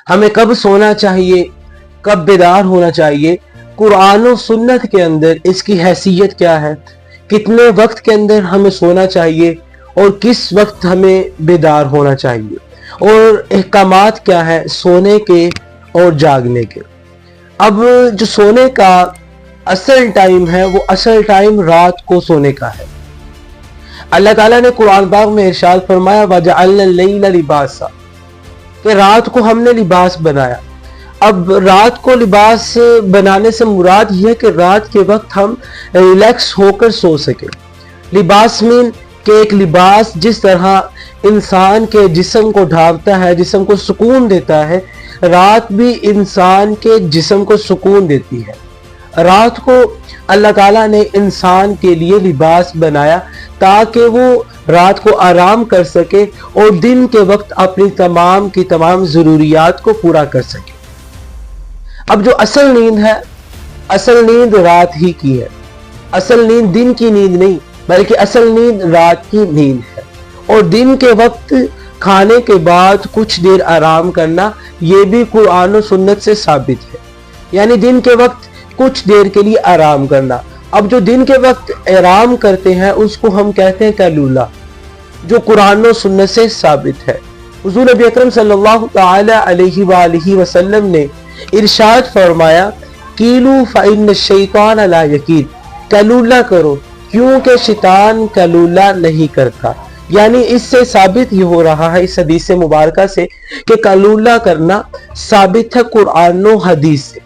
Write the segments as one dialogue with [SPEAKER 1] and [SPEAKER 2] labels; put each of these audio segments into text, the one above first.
[SPEAKER 1] ہمیں کب سونا چاہیے، کب بیدار ہونا چاہیے، قرآن و سنت کے اندر اس کی حیثیت کیا ہے، کتنے وقت کے اندر ہمیں سونا چاہیے اور کس وقت ہمیں بیدار ہونا چاہیے، اور احکامات کیا ہے سونے کے اور جاگنے کے۔ اب جو سونے کا اصل ٹائم ہے وہ اصل ٹائم رات کو سونے کا ہے۔ اللہ تعالیٰ نے قرآن پاک میں ارشاد فرمایا وَجَعَلْنَا اللَّيْلَ لِبَاسًا، کہ رات کو ہم نے لباس بنایا۔ اب رات کو لباس بنانے سے مراد یہ ہے کہ رات کے وقت ہم ریلیکس ہو کر سو سکیں۔ لباس مین کہ ایک لباس جس طرح انسان کے جسم کو ڈھانپتا ہے، جسم کو سکون دیتا ہے، رات بھی انسان کے جسم کو سکون دیتی ہے۔ رات کو اللہ تعالیٰ نے انسان کے لیے لباس بنایا تاکہ وہ رات کو آرام کر سکے اور دن کے وقت اپنی تمام کی تمام ضروریات کو پورا کر سکے۔ اب جو اصل نیند ہے، اصل نیند رات ہی کی ہے۔ اصل نیند دن کی نیند نہیں بلکہ اصل نیند رات کی نیند ہے، اور دن کے وقت کھانے کے بعد کچھ دیر آرام کرنا یہ بھی قرآن و سنت سے ثابت ہے، یعنی دن کے وقت کچھ دیر کے لیے آرام کرنا۔ اب جو دن کے وقت آرام کرتے ہیں اس کو ہم کہتے ہیں قیلولہ، جو قرآن و سنت سے ثابت ہے۔ حضور نبی اکرم صلی اللہ تعالی علیہ وآلہ وسلم نے ارشاد فرمایا قیلوا فإن الشیطان لا یکید، قیلولہ کرو کیونکہ شیطان قیلولہ نہیں کرتا۔ یعنی اس سے ثابت یہ ہو رہا ہے اس حدیث مبارکہ سے کہ قیلولہ کرنا ثابت ہے قرآن و حدیث سے،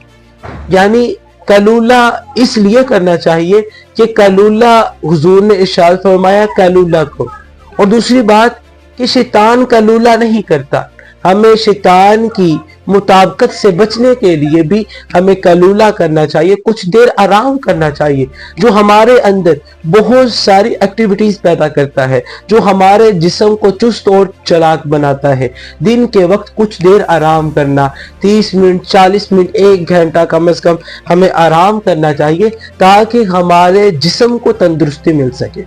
[SPEAKER 1] یعنی قیلولہ اس لیے کرنا چاہیے کہ قیلولہ حضور نے ارشاد فرمایا قیلولہ کو، اور دوسری بات کہ شیطان قیلولہ نہیں کرتا۔ ہمیں شیطان کی مطابقت سے بچنے کے لیے بھی ہمیں قیلولہ کرنا چاہیے، کچھ دیر آرام کرنا چاہیے، جو ہمارے اندر بہت ساری ایکٹیویٹیز پیدا کرتا ہے، جو ہمارے جسم کو چست اور چلاک بناتا ہے۔ دن کے وقت کچھ دیر آرام کرنا، 30 منٹ 40 منٹ 1 گھنٹہ کم از کم ہمیں آرام کرنا چاہیے تاکہ ہمارے جسم کو تندرستی مل سکے۔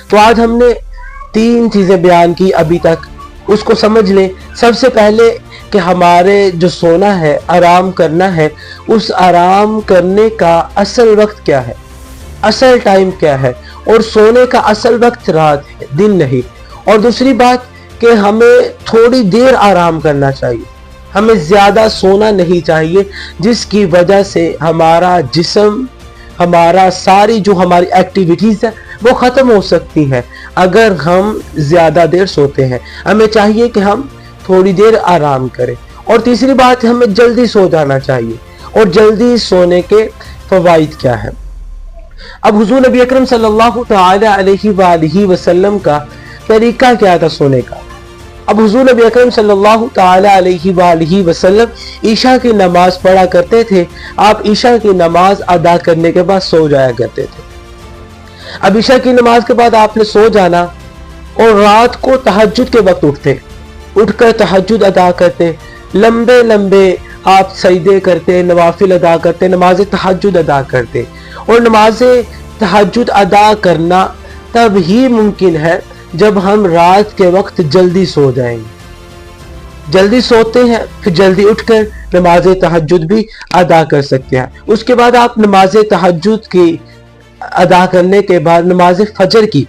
[SPEAKER 1] تو آج ہم نے 3 چیزیں بیان کی ابھی تک، اس کو سمجھ لیں۔ سب سے پہلے کہ ہمارے جو سونا ہے، آرام کرنا ہے، اس آرام کرنے کا اصل وقت کیا ہے، اصل ٹائم کیا ہے، اور سونے کا اصل وقت رات ہے، دن نہیں۔ اور دوسری بات کہ ہمیں تھوڑی دیر آرام کرنا چاہیے، ہمیں زیادہ سونا نہیں چاہیے، جس کی وجہ سے ہمارا جسم، ہمارا ساری جو ہماری ایکٹیویٹیز ہے وہ ختم ہو سکتی ہیں اگر ہم زیادہ دیر سوتے ہیں۔ ہمیں چاہیے کہ ہم تھوڑی دیر آرام کریں۔ اور تیسری بات ہمیں جلدی سو جانا چاہیے، اور جلدی سونے کے فوائد کیا ہیں۔ اب حضور نبی اکرم صلی اللہ تعالی علیہ وآلہ وسلم کا طریقہ کیا تھا سونے کا۔ اب حضور نبی اکرم صلی اللہ تعالی علیہ وآلہ وسلم عشاء کی نماز پڑھا کرتے تھے۔ آپ عشاء کی نماز ادا کرنے کے بعد سو جایا کرتے تھے۔ اب عشاء کی نماز کے بعد آپ نے سو جانا، اور رات کو تہجد کے وقت اٹھ کر تہجد ادا کرتے، لمبے لمبے آپ سجدے کرتے، نوافل ادا کرتے، نماز تہجد ادا کرتے۔ اور نماز تہجد ادا کرنا تب ہی ممکن ہے جب ہم رات کے وقت جلدی سو جائیں گے۔ جلدی سوتے ہیں پھر جلدی اٹھ کر نماز تہجد بھی ادا کر سکتے ہیں۔ اس کے بعد آپ نماز تہجد کی ادا کرنے کے بعد نماز فجر کی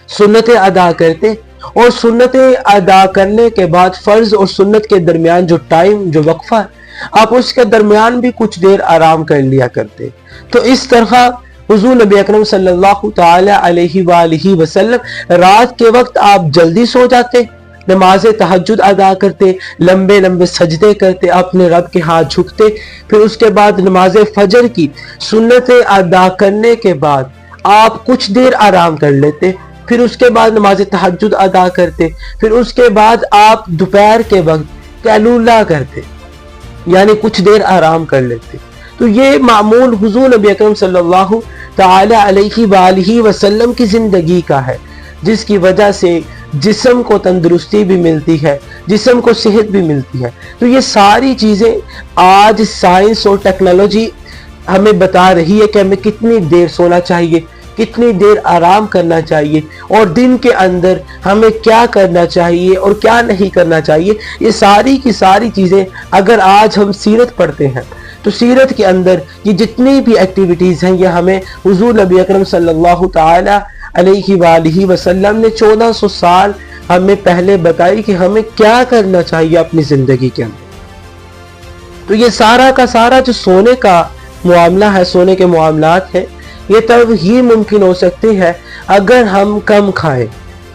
[SPEAKER 1] سنتیں ادا کرتے، اور سنتیں ادا کرنے کے بعد فرض اور سنت کے درمیان جو ٹائم، جو وقفہ ہے، آپ اس کے درمیان بھی کچھ دیر آرام کر لیا کرتے۔ تو اس طرح حضور نبی اکرم صلی اللہ تعالی علیہ وآلہ وسلم رات کے وقت آپ جلدی سو جاتے، نماز تہجد ادا کرتے، لمبے لمبے سجدے کرتے، اپنے رب کے ہاتھ جھکتے، پھر اس کے بعد نماز فجر کی سنتیں ادا کرنے کے بعد آپ کچھ دیر آرام کر لیتے، پھر اس کے بعد نماز تہجد ادا کرتے، پھر اس کے بعد آپ دوپہر کے وقت قیلولہ کرتے، یعنی کچھ دیر آرام کر لیتے۔ تو یہ معمول حضور نبی اکرم صلی اللہ تعالی علیہ وآلہ وسلم کی زندگی کا ہے، جس کی وجہ سے جسم کو تندرستی بھی ملتی ہے، جسم کو صحت بھی ملتی ہے۔ تو یہ ساری چیزیں آج سائنس اور ٹیکنالوجی ہمیں بتا رہی ہے کہ ہمیں کتنی دیر سونا چاہیے، کتنی دیر آرام کرنا چاہیے اور دن کے اندر ہمیں کیا کرنا چاہیے اور کیا نہیں کرنا چاہیے، یہ ساری کی ساری چیزیں اگر آج ہم سیرت پڑھتے ہیں تو سیرت کے اندر یہ جتنی بھی ایکٹیویٹیز ہیں یہ ہمیں حضور نبی اکرم صلی اللہ تعالی علیہ وآلہ وسلم نے 1400 سال ہمیں پہلے بتائی کہ ہمیں کیا کرنا چاہیے اپنی زندگی کے اندر۔ تو یہ سارا کا سارا جو سونے کا معاملہ ہے، سونے کے معاملات ہیں، یہ تب ہی ممکن ہو سکتے ہیں اگر ہم کم کھائیں،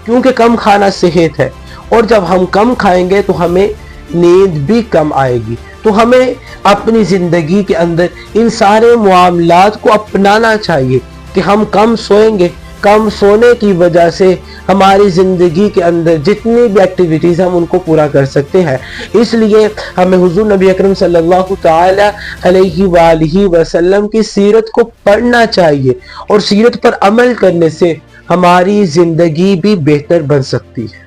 [SPEAKER 1] کیونکہ کم کھانا صحت ہے، اور جب ہم کم کھائیں گے تو ہمیں نیند بھی کم آئے گی۔ تو ہمیں اپنی زندگی کے اندر ان سارے معاملات کو اپنانا چاہیے کہ ہم کم سوئیں گے، کم سونے کی وجہ سے ہماری زندگی کے اندر جتنی بھی ایکٹیویٹیز ہم ان کو پورا کر سکتے ہیں۔ اس لیے ہمیں حضور نبی اکرم صلی اللہ تعالی علیہ وآلہ وسلم کی سیرت کو پڑھنا چاہیے، اور سیرت پر عمل کرنے سے ہماری زندگی بھی بہتر بن سکتی ہے۔